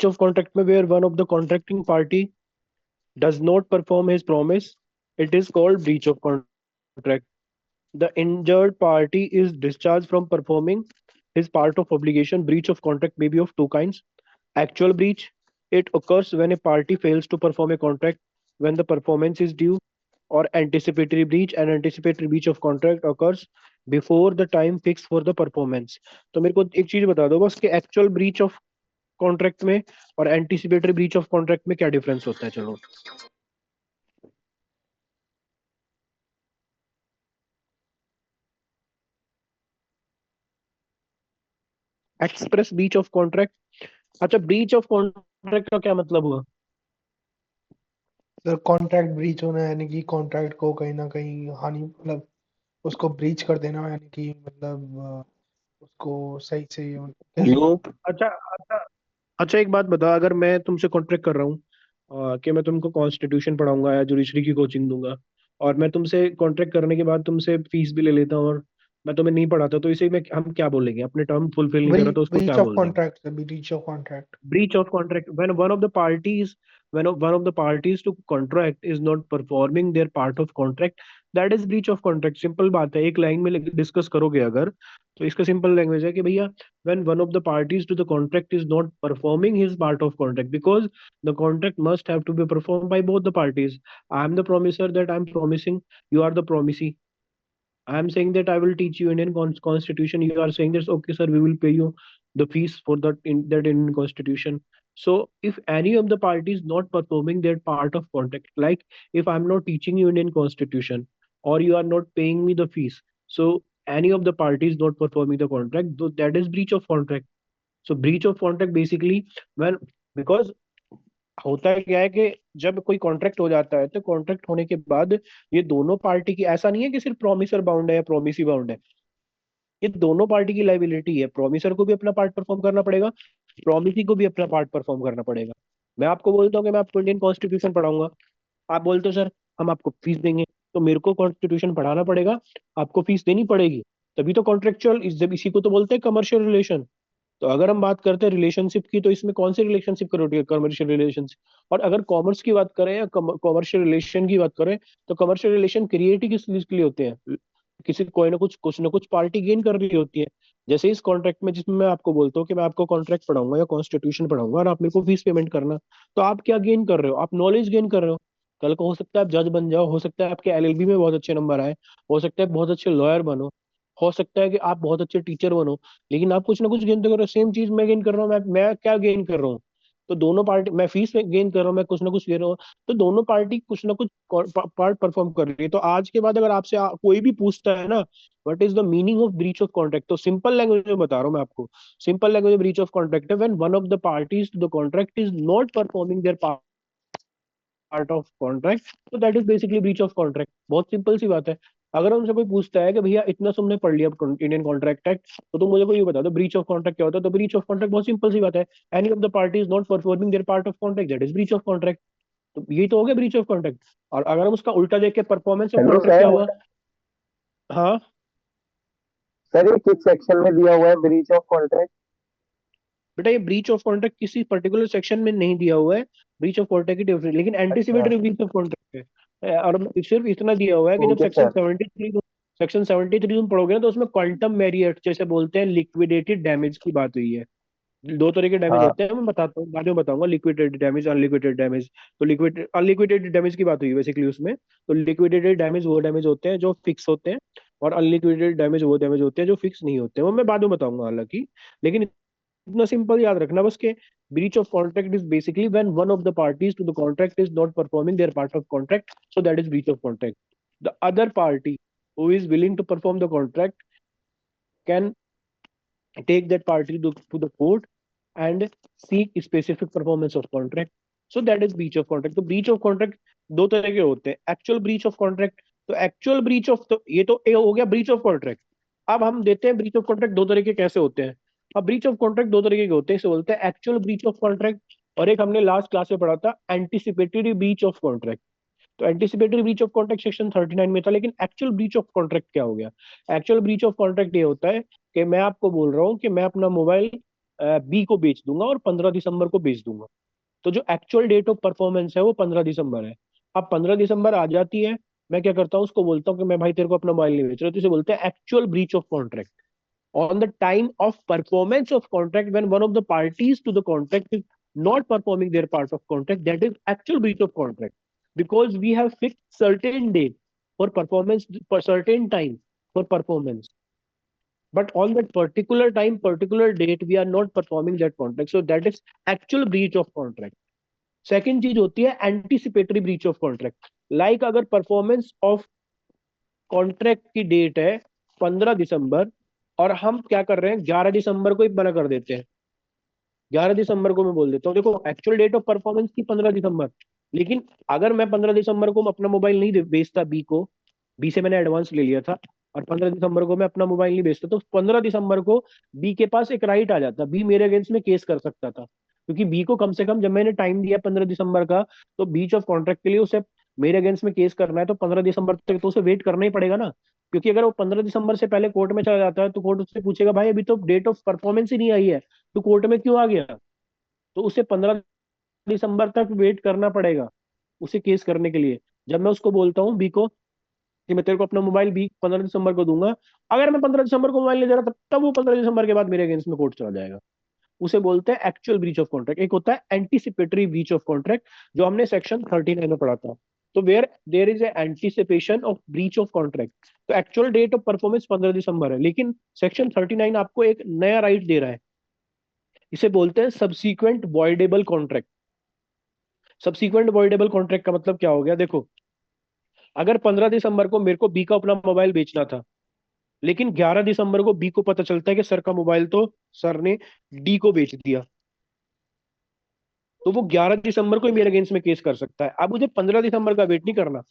of contract में where one of the contracting party does not perform his promise, it is called breach of contract. The injured party is discharged from performing his part of obligation. Breach of contract may be of two kinds. Actual breach, it occurs when a party fails to perform a contract when the performance is due, or anticipatory breach. An anticipatory breach of contract occurs before the time fixed for the performance. तो मेरे को एक चीज बता दो बस कि actual breach of contract में और एंटिसिपेटरी ब्रीच ऑफ कॉन्ट्रैक्ट में क्या डिफरेंस होता है? चलो, एक्सप्रेस ब्रीच ऑफ कॉन्ट्रैक्ट। अच्छा, ब्रीच ऑफ कॉन्ट्रैक्ट का क्या मतलब हुआ? सर कॉन्ट्रैक्ट ब्रीच होना यानी कि कॉन्ट्रैक्ट को कहीं ना कहीं हानि मतलब उसको ब्रीच कर देना यानी कि मतलब उसको सही से कैसे नो। अच्छा अच्छा। अच्छा, एक बात बता, अगर मैं तुमसे कॉन्ट्रैक्ट कर रहा हूँ कि मैं तुमको कॉन्स्टिट्यूशन पढ़ाऊंगा या जुडिशरी की कोचिंग दूंगा, और मैं तुमसे कॉन्ट्रैक्ट करने के बाद तुमसे फीस भी ले लेता हूँ, और मैं तुम्हें नहीं पढ़ाता, तो इसे में हम क्या बोलेंगे? अपने टर्म फुलफिल नहीं कर रहा तो उसको ब्रीच क्या ऑफ बोल देंगे? कॉन्ट्रैक्ट है, breach of contract. Breach of contract, when one of the parties, one of the parties to contract is not performing their part of contract, that is breach of contract. Simple बात है, एक line में discuss करोगे अगर, तो इसका simple language है कि भैया, when one of the parties to the contract is not performing his part of contract, because the contract must have to be performed by both the parties. I am the promiser, that I am promising, you are the promisee. I am saying that I will teach you Indian constitution. You are saying that okay, sir, we will pay you the fees for that Indian constitution. So if any of the parties not performing their part of contract, like if I'm not teaching you Indian constitution or you are not paying me the fees, so any of the parties not performing the contract, that is breach of contract. So breach of contract basically when, because होता है क्या है कि जब कोई contract हो जाता है तो कॉन्ट्रैक्ट होने के बाद ये दोनों पार्टी की, ऐसा नहीं है कि सिर्फ प्रोमिसर बाउंड है या प्रोमिसी बाउंड है, ये दोनों पार्टी की लाइबिलिटी है। प्रोमिसर को भी अपना पार्ट परफॉर्म करना पड़ेगा, प्रोमिसी को भी अपना पार्ट परफॉर्म करना पड़ेगा। मैं आपको बोलता हूँ कि मैं आपको इंडियन कॉन्स्टिट्यूशन पढ़ाऊंगा, आप बोलते हो सर हम आपको फीस देंगे, तो मेरे को कॉन्स्टिट्यूशन पढ़ाना पड़ेगा, आपको फीस देनी पड़ेगी, तभी तो कॉन्ट्रेक्चुअल, जब इसी को तो बोलते हैं कमर्शियल रिलेशन। तो अगर हम बात करते हैं रिलेशनशिप की, तो इसमें कौन सी रिलेशनशिप करोगे? Commercial relationship. और अगर कॉमर्स की बात करें या कमर्शियल रिलेशन की बात करें, तो कमर्शियल रिलेशन क्रिएट ही किस चीज के लिए होते हैं? किसी कोई ना कुछ पार्टी गेन कर रही होती है। जैसे इस कॉन्ट्रैक्ट में, जिसमें मैं आपको बोलता हूँ कि मैं आपको कॉन्ट्रैक्ट पढ़ाऊंगा या कॉन्स्टिट्यूशन पढ़ाऊंगा और आप मेरे को फीस पेमेंट करना, तो आप क्या गेन कर रहे हो? आप नॉलेज गेन कर रहे हो। कल को हो सकता है आप जज बन जाओ, हो सकता है आपके एलएलबी में बहुत अच्छे नंबर आए, हो सकता है बहुत अच्छे लॉयर बनो, हो सकता है कि आप बहुत अच्छे टीचर बनो, लेकिन आप कुछ ना कुछ गेन तो कर रहे हो। सेम चीज मैं गेन कर रहा हूँ, मैं क्या गेन कर रहा हूँ? तो दोनों पार्टी, मैं फीस में गेन कर रहा हूँ, मैं कुछ ना कुछ ले रहा हूँ, तो दोनों पार्टी कुछ ना कुछ पार्ट परफॉर्म कर रही है। तो आज के बाद अगर आपसे कोई भी पूछता है ना, what is the meaning of breach of contract, तो सिंपल लैंग्वेज में बता रहा हूँ मैं आपको। सिंपल लैंग्वेज में ब्रीच ऑफ कॉन्ट्रैक्ट है when one of the parties to the contract is not performing their part of contract, तो that is basically breach of contract. बहुत सिंपल सी बात है। अगर हमसे कोई पूछता है कि भैया इतना तुमने पढ़ लिया इंडियन कॉन्ट्रैक्ट एक्ट, तो तुम मुझे को ये बता दो ब्रीच ऑफ कॉन्ट्रैक्ट क्या होता है? तो ब्रीच ऑफ कॉन्ट्रैक्ट बहुत सिंपल सी बात है, any of the party is not performing their part of contract, that is breach of contract. तो ये तो हो गया ब्रीच ऑफ कॉन्ट्रैक्ट। और अगर हम उसका उल्टा देख के, परफॉर्मेंस ऑफ हेलो कॉन्ट्रैक्ट क्या सर। हुआ? हाँ सर ये किस सेक्शन में दिया हुआ है ब्रीच ऑफ कॉन्ट्रैक्ट? बेटा, ये ब्रीच ऑफ कॉन्ट्रैक्ट किसी पर्टिकुलर सेक्शन में नहीं दिया हुआ है। ब्रीच ऑफ कॉन्ट्रैक्ट की डिफरेंस, लेकिन अच्छा। एंटीसिपेटरी ब्रीच ऑफ कॉन्ट्रैक्ट है। और सिर्फ इतना दिया हुआ है कि जब ठीक है सर। सेक्शन 73 तुम पढ़ोगे ना, तो उसमें क्वांटम मेरियट जैसे बोलते हैं, लिक्विडेटेड डैमेज की बात हुई है। दो तरह के डैमेज हाँ। होते हैं, मैं बताता हूँ, बाद में बताऊंगा, लिक्विडेटेड डैमेज, अनलिक्विडेटेड डैमेज। तो अनलिक्विडेटेड डैमेज की बात हुई है बेसिकली उसमें। तो लिक्विडेटेड डैमेज वो डैमेज होते हैं जो फिक्स होते हैं, और अनलिक्विडेटेड डैमेज वो डैमेज होते हैं जो फिक्स नहीं होते हैं, वो मैं बाद में बताऊंगा हालांकि। लेकिन इतना सिंपल याद रखना बस के, breach of contract is basically when one of the parties to the contract is not performing their part of contract, so that is breach of contract. The other party who is willing to perform the contract can take that party to the court and seek specific performance of contract, so that is breach of contract. तो breach of contract दो तरह के होते हैं, actual breach of contract। तो actual breach of, तो ये तो हो गया breach of contract। अब हम देते हैं ब्रीच ऑफ कॉन्ट्रैक्ट दो तरह के कैसे होते हैं। अब ब्रीच ऑफ कॉन्ट्रैक्ट दो तरीके के होते हैं, इसे बोलते हैं एक्चुअल ब्रीच ऑफ कॉन्ट्रैक्ट, और एक हमने लास्ट क्लास में पढ़ा था एंटिसिपेटरी ब्रीच ऑफ कॉन्ट्रैक्ट। तो anticipatory breach of contract section 39 में था, लेकिन एक्चुअल ब्रीच ऑफ कॉन्ट्रैक्ट क्या हो गया? एक्चुअल ब्रीच ऑफ कॉन्ट्रैक्ट ये होता है कि मैं आपको बोल रहा हूँ कि मैं अपना मोबाइल बी को बेच दूंगा और 15 दिसंबर को बेच दूंगा। तो जो एक्चुअल डेट ऑफ परफॉर्मेंस है वो 15 दिसंबर है। अब 15 दिसंबर आ जाती है, मैं क्या करता हूँ, उसको बोलता हूँ कि मैं भाई तेरे को अपना मोबाइल नहीं बेच रहा, तो इसे बोलते हैं actual breach of contract. On the time of performance of contract, when one of the parties to the contract is not performing their part of contract, that is actual breach of contract, because we have fixed certain date for performance, for certain time for performance, but on that particular time, particular date, we are not performing that contract, so that is actual breach of contract. Second चीज होती है anticipatory breach of contract, like अगर performance of contract की date है 15 दिसंबर, और हम क्या कर रहे हैं, 11 दिसंबर को ही मना कर देते हैं। 11 दिसंबर को मैं बोल देता हूँ देखो एक्चुअल डेट ऑफ परफॉर्मेंस थी 15 दिसंबर, लेकिन अगर मैं 15 दिसंबर को अपना मोबाइल नहीं बेचता बी को, बी से मैंने एडवांस ले लिया था, और 15 दिसंबर को मैं अपना मोबाइल नहीं बेचता, तो 15 दिसंबर को बी के पास एक राइट आ जाता, बी मेरे अगेंस्ट में केस कर सकता था, क्योंकि बी को कम से कम जब मैंने टाइम दिया 15 दिसंबर का, तो बीच ऑफ कॉन्ट्रैक्ट के लिए उसे मेरे अगेंस्ट में केस करना है तो 15 दिसंबर तक तो उसे वेट करना ही पड़ेगा ना। क्योंकि अगर वो 15 दिसंबर से पहले कोर्ट में चला जाता है तो कोर्ट उससे पूछेगा भाई अभी तो डेट ऑफ परफॉर्मेंस ही नहीं आई है, तो कोर्ट में क्यों आ गया। तो उसे 15 दिसंबर तक वेट करना पड़ेगा उसे केस करने के लिए। जब मैं उसको बोलता हूँ बी को कि मैं तेरे को अपना मोबाइल बी 15 दिसंबर को दूंगा, अगर मैं 15 दिसंबर को मोबाइल नहीं दे रहा तब वो 15 दिसंबर के बाद मेरे अगेंस्ट में कोर्ट चला जाएगा। उसे बोलते हैं एक्चुअल ब्रीच ऑफ कॉन्ट्रैक्ट। एक होता है एंटीसिपेटरी ब्रीच ऑफ कॉन्ट्रैक्ट, जो हमने सेक्शन 39 में पढ़ा था। तो where there is anticipation of breach of contract, तो एक्चुअल डेट ऑफ परफॉर्मेंस 15 दिसंबर है, लेकिन सेक्शन 39 आपको एक नया राइट दे रहा है, इसे बोलते हैं subsequent voidable contract. Subsequent voidable contract का मतलब क्या हो गया, देखो अगर 15 दिसंबर को मेरे को बी का अपना मोबाइल बेचना था, लेकिन 11 दिसंबर को बी को पता चलता है कि सर का मोबाइल तो सर ने डी को बेच दिया, तो वो 11 दिसंबर को ही मेरे अगेंस्ट में केस कर सकता है। अब मुझे 15 दिसंबर का वेट नहीं करना।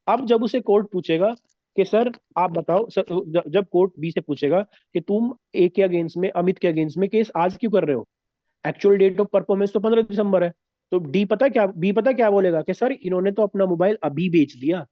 अब जब उसे कोर्ट पूछेगा कि सर आप बताओ सर, जब कोर्ट बी से पूछेगा कि तुम ए के अगेंस्ट में, अमित के अगेंस्ट में केस आज क्यों कर रहे हो, एक्चुअल डेट ऑफ परफॉर्मेंस तो 15 दिसंबर है, तो बी पता क्या बोलेगा कि सर इन्होंने तो अपना मोबाइल अभी बेच दिया,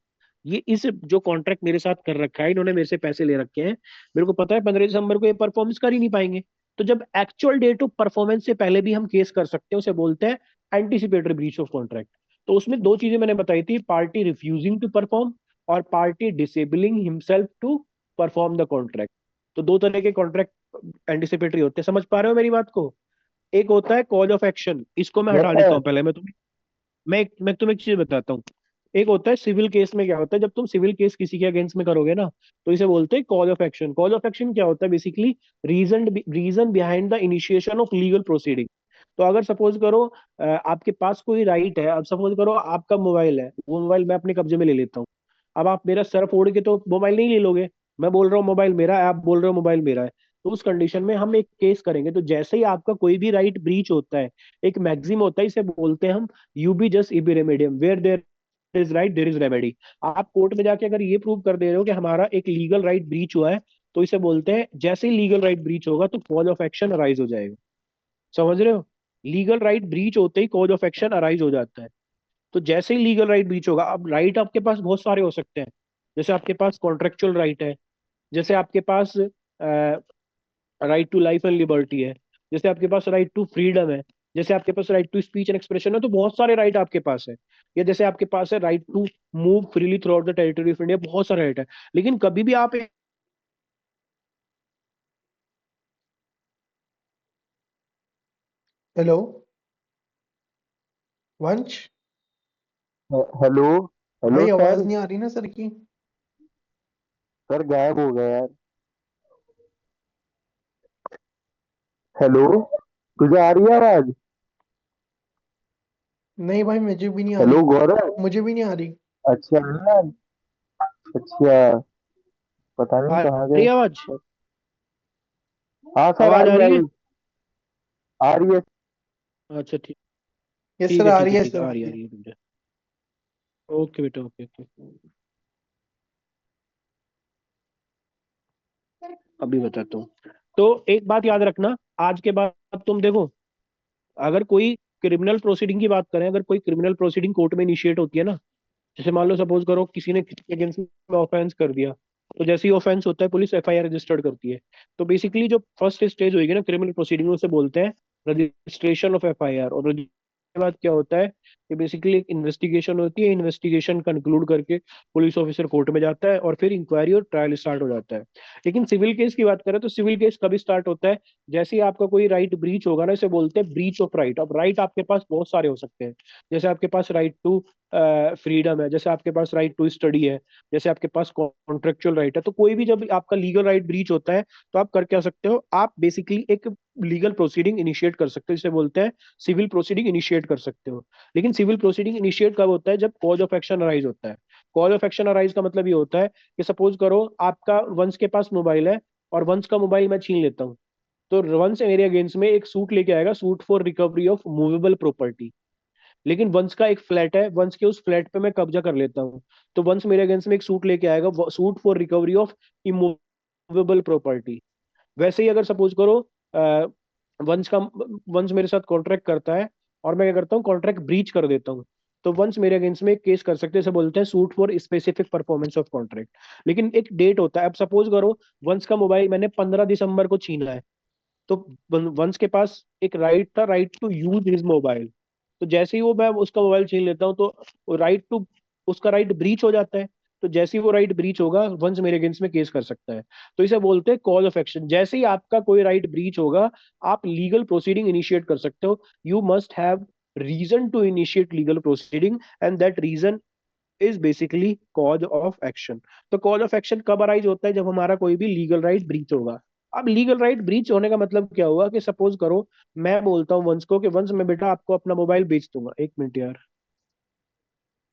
ये इस जो कॉन्ट्रैक्ट मेरे साथ कर रखा है, इन्होंने मेरे से पैसे ले रखे हैं, मेरे को पता है 15 दिसंबर को ये परफॉर्मेंस कर ही नहीं पाएंगे। तो जब एक्चुअल डेट ऑफ परफॉर्मेंस से पहले भी हम केस कर सकते हैं, उसे बोलते हैं एंटीसिपेटरी ब्रीच ऑफ कॉन्ट्रैक्ट। तो उसमें दो चीजें मैंने बताई थी, पार्टी रिफ्यूजिंग टू परफॉर्म और party disabling himself to perform the contract. तो दो तरह के कॉन्ट्रैक्ट एंटीसिपेटरी होते हैं, समझ पा रहे हो मेरी बात को। एक होता है कॉज ऑफ एक्शन, इसको मैं यस हटा देता सर। हूँ पहले, मैं तुम्हें एक चीज बताता हूँ। एक होता है सिविल केस में, क्या होता है जब तुम सिविल केस किसी के अगेंस्ट में करोगे ना, तो इसे बोलते हैं cause of action. Cause of action क्या होता है, basically reason behind the initiation of legal proceeding. तो अगर सपोज करो आपके पास कोई राइट है, अब सपोज करो आपका मोबाइल है, वो मोबाइल मैं अपने कब्जे में ले लेता हूँ। अब आप मेरा सर फोड़ के तो मोबाइल नहीं ले लोगे, मैं बोल रहा हूँ मोबाइल मेरा है, आप बोल रहे हो मोबाइल मेरा है, तो उस कंडीशन में हम एक केस करेंगे। तो जैसे ही आपका कोई भी राइट ब्रीच होता है, एक मैक्सिम होता है, इसे बोलते हैं हम यूबी जस्ट इबी रेमेडियम, where there is right there is remedy. आप कोर्ट में जाके अगर ये प्रूव कर दे रहे हो कि हमारा एक लीगल राइट ब्रीच हुआ है, तो इसे बोलते हैं जैसे ही लीगल राइट ब्रीच होगा तो कॉज ऑफ एक्शन अराइज हो जाएगा। समझ रहे हो, लीगल राइट ब्रीच होते ही कॉज ऑफ एक्शन अराइज हो जाता है। तो जैसे ही लीगल राइट ब्रीच होगा, अब राइट आपके पास बहुत सारे हो सकते हैं, जैसे आपके पास कॉन्ट्रेक्चुअल राइट है, जैसे आपके पास right to life and liberty है, जैसे आपके पास राइट टू फ्रीडम है, जैसे आपके पास right to speech and expression है, तो बहुत सारे राइट आपके पास है। या जैसे आपके पास है right to move freely throughout the territory of India, बहुत सारे राइट है। लेकिन कभी भी आप हेलो वंश, हेलो। हेलो भाई आवाज सर। नहीं आ रही ना सर की। सर गायब हो गया यार। हेलो। तुझे आ रही है आवाज? नहीं भाई मुझे भी नहीं आ हेलो रही, गौरव। मुझे भी नहीं आ रही। अच्छा यार। अच्छा। पता नहीं आ कहाँ रही गए। है आवाज, हाँ सर, आवाज आ आई रही है। आई। आ रही है। अच्छा ठीक, यस ठीक सर है आ ठीक रही है है ठीक है, सर, आ आ रही है रही आ है। रही है मुझे। ओके बेटा, ओके ओके, अभी बताता हूँ। तो एक बात याद रखना, आज के बाद तुम देखो, अगर कोई क्रिमिनल प्रोसीडिंग की बात करें, अगर कोई क्रिमिनल प्रोसीडिंग कोर्ट में इनिशिएट होती है ना, जैसे मान लो सपोज करो किसी ने किसी के अगेंस्ट में ऑफेंस कर दिया, तो जैसे ही ऑफेंस होता है पुलिस एफआईआर रजिस्टर्ड करती है। तो बेसिकली जो फर्स्ट स्टेज होगी ना क्रिमिनल प्रोसीडिंग, उसे बोलते हैं रजिस्ट्रेशन ऑफ एफआईआर। और के बाद क्या होता है कि बेसिकली एक इन्वेस्टिगेशन होती है, इन्वेस्टिगेशन कंक्लूड करके पुलिस ऑफिसर कोर्ट में जाता है और फिर इंक्वायरी और ट्रायल स्टार्ट हो जाता है। लेकिन सिविल केस की बात करें तो सिविल केस कभी स्टार्ट होता है जैसे ही आपका कोई राइट ब्रीच होगा ना, इसे बोलते हैं ब्रीच ऑफ राइट। अब राइट आपके पास बहुत सारे हो सकते हैं, जैसे आपके पास राइट टू फ्रीडम है, जैसे आपके पास राइट टू स्टडी है, जैसे आपके पास कॉन्ट्रेक्चुअल राइट है। तो कोई भी जब आपका लीगल राइट ब्रीच होता है तो आप कर क्या सकते हो, आप बेसिकली एक लीगल प्रोसीडिंग इनिशिएट कर सकते हो, जिसे बोलते हैं सिविल प्रोसीडिंग इनिशिएट कर सकते हो। लेकिन सिविल प्रोसीडिंग इनिशिएट कब होता है, जब कॉज ऑफ एक्शन अराइज होता है। कॉज ऑफ एक्शन अराइज का मतलब ये होता है कि सपोज करो आपका वंश के पास मोबाइल है और वंश का मोबाइल मैं छीन लेता हूँ, तो वंश मेरे अगेंस्ट में एक सूट लेके आएगा, suit for recovery of movable property. लेकिन वंश का एक फ्लैट है, वंश के उस फ्लैट पे मैं कब्जा कर लेता हूँ, तो वंश मेरे अगेंस्ट में एक सूट लेके आएगा, suit for recovery of immovable property. वैसे ही अगर सपोज करो अ, वंश का वंश मेरे साथ कॉन्ट्रैक्ट करता है और मैं क्या करता हूँ, कॉन्ट्रैक्ट ब्रीच कर देता हूँ, तो वंश मेरे अगेंस्ट में एक केस कर सकते हैं, इसे बोलते हैं suit for specific performance of contract. लेकिन एक डेट होता है। अब सपोज करो वंश का मोबाइल मैंने 15 दिसंबर को छीना है, तो वंश के पास एक राइट था, right to use his mobile. तो जैसे ही वो मैं उसका मोबाइल छीन लेता हूँ तो राइट टू उसका राइट ब्रीच हो जाता है। तो जैसे ही वो राइट ब्रीच होगा वंश मेरे अगेंस्ट में केस कर सकता है। तो इसे बोलते हैं कॉज ऑफ एक्शन। जैसे ही आपका कोई राइट ब्रीच होगा आप लीगल प्रोसीडिंग इनिशिएट कर सकते हो। You must have reason to initiate legal proceeding and that reason is basically cause of action. तो कॉज ऑफ एक्शन कब अराइज होता है, जब हमारा कोई भी लीगल राइट ब्रीच होगा। अब लीगल राइट ब्रीच होने का मतलब क्या हुआ कि सपोज करो मैं बोलता हूँ वंश को कि वंश मैं बेटा आपको अपना मोबाइल बेच दूंगा, एक मिनट यार,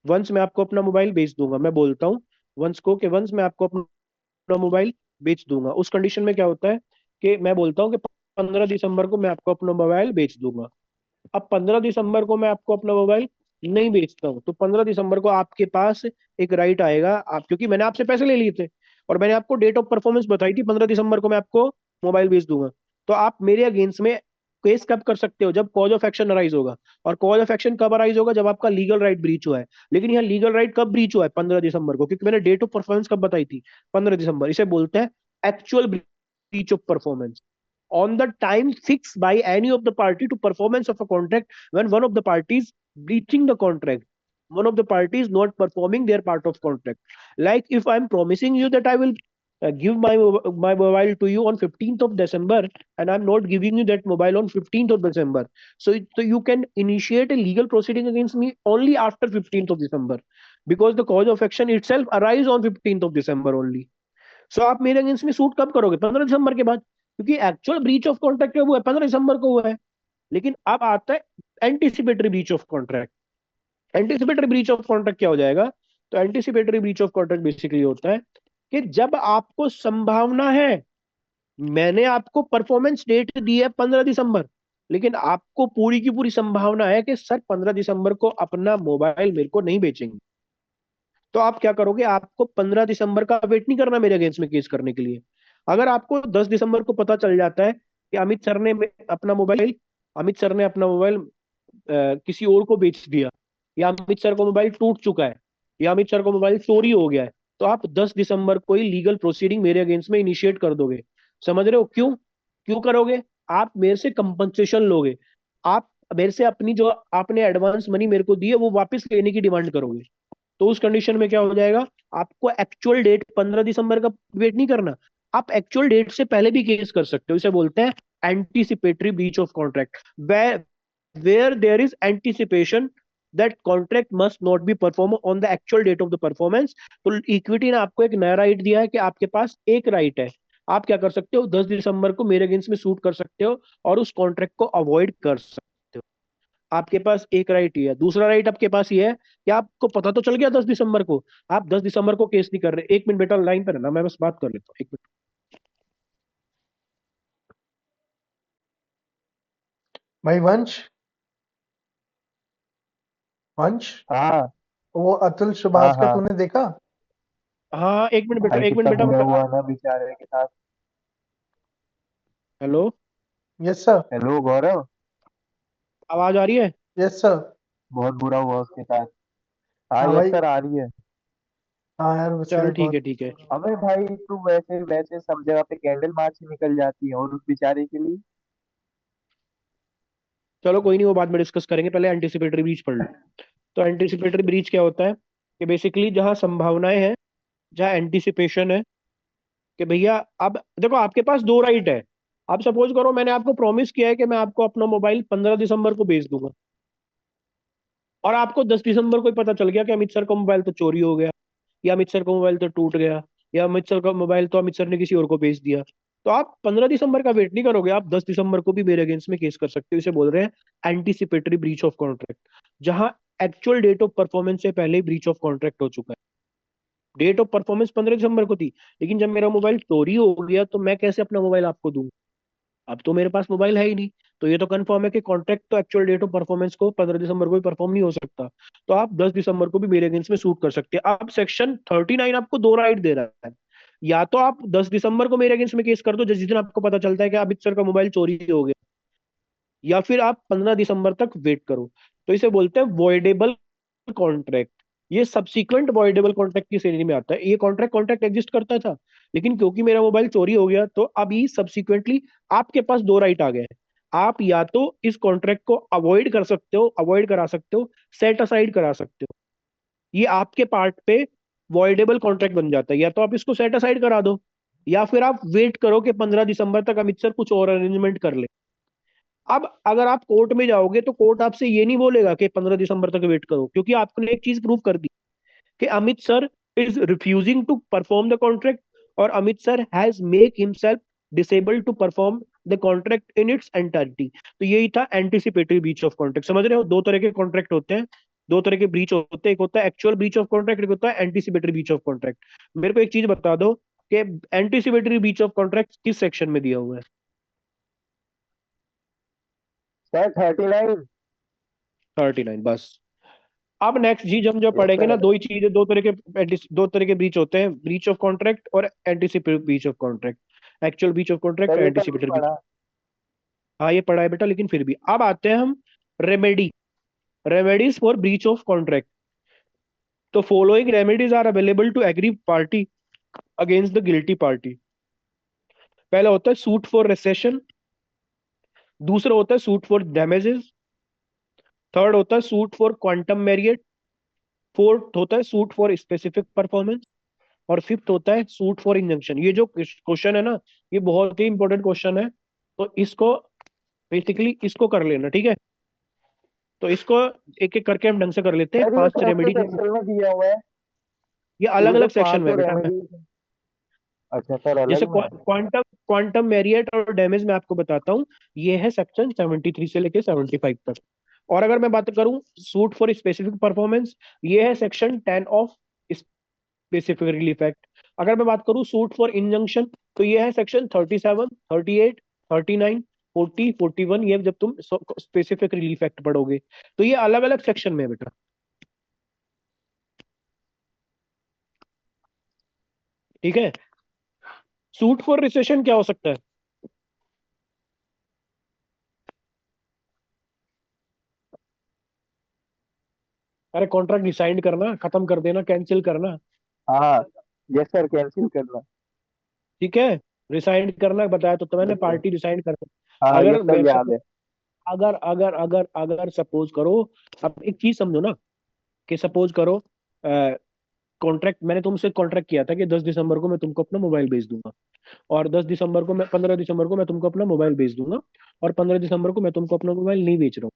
वंश मैं आपको अपना मोबाइल बेच दूंगा, मैं बोलता हूँ वंश को कि वंश मैं आपको अपना मोबाइल बेच दूंगा। उस कंडीशन में क्या होता है कि मैं बोलता हूँ कि 15 दिसंबर को मैं आपको अपना मोबाइल बेच दूंगा। अब 15 दिसंबर को मैं आपको अपना मोबाइल नहीं बेचता हूँ, तो 15 दिसंबर को आपके पास एक राइट आएगा, आप क्योंकि मैंने आपसे पैसे ले लिए थे और मैंने आपको डेट ऑफ परफॉर्मेंस बताई थी 15 दिसंबर को मैं आपको मोबाइल बेच दूंगा। तो आप मेरे अगेंस्ट में केस कब कर सकते हो, जब कॉज ऑफ एक्शन अराइज होगा। और कॉज ऑफ एक्शन कब अराइज होगा, जब आपका लीगल राइट ब्रीच हुआ है। लेकिन यहाँ लीगल राइट कब ब्रीच हुआ है, 15 दिसंबर को, क्योंकि मैंने डेट ऑफ परफॉर्मेंस कब बताई थी, 15 दिसंबर। इसे बोलते हैं actual breach of performance on the time fixed by any of the party to performance of a contract, when one of the parties breaching the contract, one of the parties not performing their part of contract. Like if I'm promising you that I will give my mobile to you on 15th of December, and I'm not giving you that mobile on 15th of December, so you can initiate a legal proceeding against me only after 15th of December, because the cause of action itself arise on 15th of December only. सो आप मेरे against में suit कब करोगे, 15 दिसंबर के बाद, क्योंकि actual breach of contract है वो है 15 दिसंबर को हुआ है। लेकिन अब आता है anticipatory breach of contract. Anticipatory breach of contract क्या हो जाएगा, तो anticipatory breach of contract basically होता है कि जब आपको संभावना है, मैंने आपको परफॉर्मेंस डेट दी है 15 दिसंबर, लेकिन आपको पूरी की पूरी संभावना है कि सर 15 दिसंबर को अपना मोबाइल मेरे को नहीं बेचेंगे, तो आप क्या करोगे, आपको 15 दिसंबर का वेट नहीं करना मेरे अगेंस्ट में केस करने के लिए। अगर आपको 10 दिसंबर को पता चल जाता है कि अपना मोबाइल अमित सर ने अपना मोबाइल किसी और को बेच दिया, या अमित सर को मोबाइल टूट चुका है, या अमित सर को मोबाइल चोरी हो गया है, तो आप 10 दिसंबर को ही लीगल प्रोसीडिंग मेरे अगेंस्ट में इनिशिएट कर दोगे। समझ रहे हो क्यों, क्यों करोगे, आप मेरे से कंपनसेशन लोगे, आप मेरे से अपनी जो आपने एडवांस मनी मेरे को दी है वो वापस लेने की डिमांड करोगे। तो उस कंडीशन में क्या हो जाएगा, आपको एक्चुअल डेट 15 दिसंबर का वेट नहीं करना, आप एक्चुअल डेट से पहले भी केस कर सकते हो। इसे बोलते हैं anticipatory breach of contract, where there is anticipation that contract must not be perform on the actual date of the performance. तो इक्विटी ने आपको एक नया राइट दिया है कि आपके पास एक राइट है, आप क्या कर सकते हो, 10 दिसंबर को मेरे अगेंस्ट में सूट कर सकते हो और उस कॉन्ट्रैक्ट को अवॉइड कर सकते हो। आपके पास एक राइट ही है। दूसरा राइट आपके पास ये है कि आपको पता तो चल गया 10 दिसंबर को, आप 10 दिसंबर को केस नहीं कर रहे। एक मिनट बेटा लाइन पर है ना, मैं बस बात कर लेता हूँ, एक मिनट। भाई वंश, वंश, हाँ वो अतुल हाँ सुभाष का हाँ। तूने देखा? हाँ एक मिनट बेटा, भाई एक मिनट कितना बेटा बुरा मैं। हुआ ना बेचारे के साथ। Hello, yes sir. हेलो गौरव। आवाज आ रही है। Yes sir. बहुत बुरा हुआ उसके साथ। हाँ हाँ यस भाई, सर, आ रही है। हाँ यार वैसे चल भी बहुत ठीक है। अबे भाई तू वैसे वैसे सब जगह पे कैंडल मार्च निकल जाती है और उस बेचारे के लिए। चलो कोई नहीं, वो बाद में डिस्कस करेंगे, पहले एंटिसिपेटरी ब्रीच पढ़ लो। तो एंटिसिपेटरी ब्रीच क्या होता है कि बेसिकली जहां संभावनाएं हैं, जहां एंटिसिपेशन है कि भैया, अब देखो आपके पास दो राइट है। आप सपोज करो मैंने आपको प्रॉमिस किया है कि मैं आपको अपना मोबाइल 15 दिसंबर को भेज दूंगा, और आपको 10 दिसंबर को ही पता चल गया कि अमित सर का मोबाइल तो चोरी हो गया, या अमित सर का मोबाइल तो टूट गया, या अमित सर का मोबाइल तो अमित सर ने किसी और को भेज दिया। तो आप 15 दिसंबर का वेट नहीं करोगे, आप 10 दिसंबर को भी मेरे अगेंस्ट में केस कर सकते हो। इसे बोल रहे हैं एंटीसिपेटरी ब्रीच ऑफ कॉन्ट्रैक्ट, जहां एक्चुअल डेट ऑफ परफॉर्मेंस से पहले ब्रीच ऑफ कॉन्ट्रैक्ट हो चुका है। डेट ऑफ परफॉर्मेंस 15 दिसंबर को थी, लेकिन जब मेरा मोबाइल चोरी हो गया तो मैं कैसे अपना मोबाइल आपको दूं? अब तो मेरे पास मोबाइल है ही नहीं। तो ये तो कंफर्म है कि कॉन्ट्रैक्ट तो एक्चुअल डेट ऑफ परफॉर्मेंस को 15 दिसंबर को भी परफॉर्म नहीं हो सकता। तो आप 10 दिसंबर को भी मेरे अगेंस्ट में सूट कर सकते हैं। अब सेक्शन 39 आपको दो राइट दे रहा है। या तो आप 10 दिसंबर को मेरे अगेंस्ट में केस कर दो, जिस दिन आपको पता चलता है कि अमित सर का मोबाइल चोरी हो गया, या फिर आप 15 दिसंबर तक वेट करो। तो इसे बोलते हैं वॉइडेबल कॉन्ट्रैक्ट। ये सब्सिक्वेंट वॉइडेबल कॉन्ट्रैक्ट की श्रेणी में आता है। ये कॉन्ट्रैक्ट कॉन्ट्रैक्ट एग्जिस्ट करता था, लेकिन क्योंकि मेरा मोबाइल चोरी हो गया तो अभी सब्सिक्वेंटली आपके पास दो राइट आ गए हैं। आप या तो इस कॉन्ट्रैक्ट को अवॉइड कर सकते हो, अवॉइड करा सकते हो, सेट असाइड करा सकते हो। ये आपके पार्ट पे वॉइडेबल कॉन्ट्रैक्ट बन जाता है। या तो आप इसको सेट असाइड करा दो, या फिर आप वेट करो कि 15 दिसंबर तक अमित सर कुछ और अरेंजमेंट कर ले। अब अगर आप कोर्ट में जाओगे तो कोर्ट आपसे ये नहीं बोलेगा कि 15 दिसंबर तक वेट करो, क्योंकि आपने एक चीज प्रूव कर दी कि Amit sir is refusing to perform the contract, और Amit sir has make himself disable to perform the contract in its entirety. तो यही था एंटिसिपेटरी ब्रीच ऑफ कॉन्ट्रैक्ट। समझ रहे हो, दो तरह के कॉन्ट्रैक्ट होते हैं, दो तरह के ब्रीच होते हैं। एक होता है एक्चुअल ब्रीच ऑफ कॉन्ट्रैक्ट, एक होता है एंटिसिपेटरी ब्रीच ऑफ कॉन्ट्रैक्ट। मेरे को एक चीज बता दो कि एंटिसिपेटरी ब्रीच ऑफ कॉन्ट्रैक्ट किस सेक्शन में दिया हुआ है? सर 39। 39 बस। अब नेक्स्ट जी हम जो यस पढ़ेंगे ना, सर। दो ही चीजें, दो तरह के ब्रीच होते हैं, ब्रीच ऑफ कॉन्ट्रैक्ट और anticipatory breach of contract. Actual breach of contract sir और ये तो नहीं एंटीसिपेटरी ब्रीच। पढ़ा। हाँ ये पढ़ा है बेटा, लेकिन फिर भी अब आते हैं हम remedy, remedies for breach of contract. तो following remedies are available to agree party against the guilty party. पहला होता है सूट फॉर रेसेशन, दूसरा होता है सूट फॉर डैमेजेस, थर्ड होता है suit for quantum merit, fourth होता है सूट फॉर स्पेसिफिक परफॉर्मेंस, और फिफ्थ होता है सूट फॉर इंजंक्शन। ये जो क्वेश्चन है ना, ये बहुत ही इंपॉर्टेंट क्वेश्चन है। तो इसको बेसिकली इसको कर लेना, ठीक है? तो इसको एक एक करके हम ढंग से कर लेते हैं। सर ये पांच कौन से रेमेडी, सेक्शन में दिया हुआ है? ये अलग ये जो अलग सेक्शन में है पांचों बेटा। रेमेडी। अच्छा सर जैसे अलग में है। क्वांटम क्वांटम मेरिट और डैमेज मैं आपको बताता हूँ। ये है सेक्शन 73 से लेके 75 तक। और अगर मैं बात करूं सूट फॉर स्पेसिफिक परफॉर्मेंस, ये है section 10 of specific relief act. अगर मैं बात करूं सूट फॉर इंजंक्शन, तो ये है सेक्शन 37, 38, 39, 40, 41। ये जब तुम स्पेसिफिक रिलीफ एक्ट पढ़ोगे, तो ये अलग अलग सेक्शन में है बेटा, ठीक है? सूट फॉर रिसेशन क्या हो सकता है? अरे कॉन्ट्रैक्ट डिसाइड करना, खत्म कर देना, कैंसिल करना, हाँ। यस सर कैंसिल करना। ठीक है? रिसाइंड करना बताया तो मैंने, यस सर। पार्टी रिसाइंड करना। हाँ यस अगर सर मैं याद है। अगर अगर अगर अगर सपोज करो, अब एक चीज समझो ना, कि सपोज करो कॉन्ट्रैक्ट, मैंने तुमसे कॉन्ट्रैक्ट किया था कि 10 दिसंबर को मैं तुमको अपना मोबाइल भेज दूंगा, और 10 दिसंबर को मैं 15 दिसंबर को मैं तुमको अपना मोबाइल भेज दूंगा, और 15 दिसंबर को मैं तुमको अपना मोबाइल नहीं बेच रहा हूँ।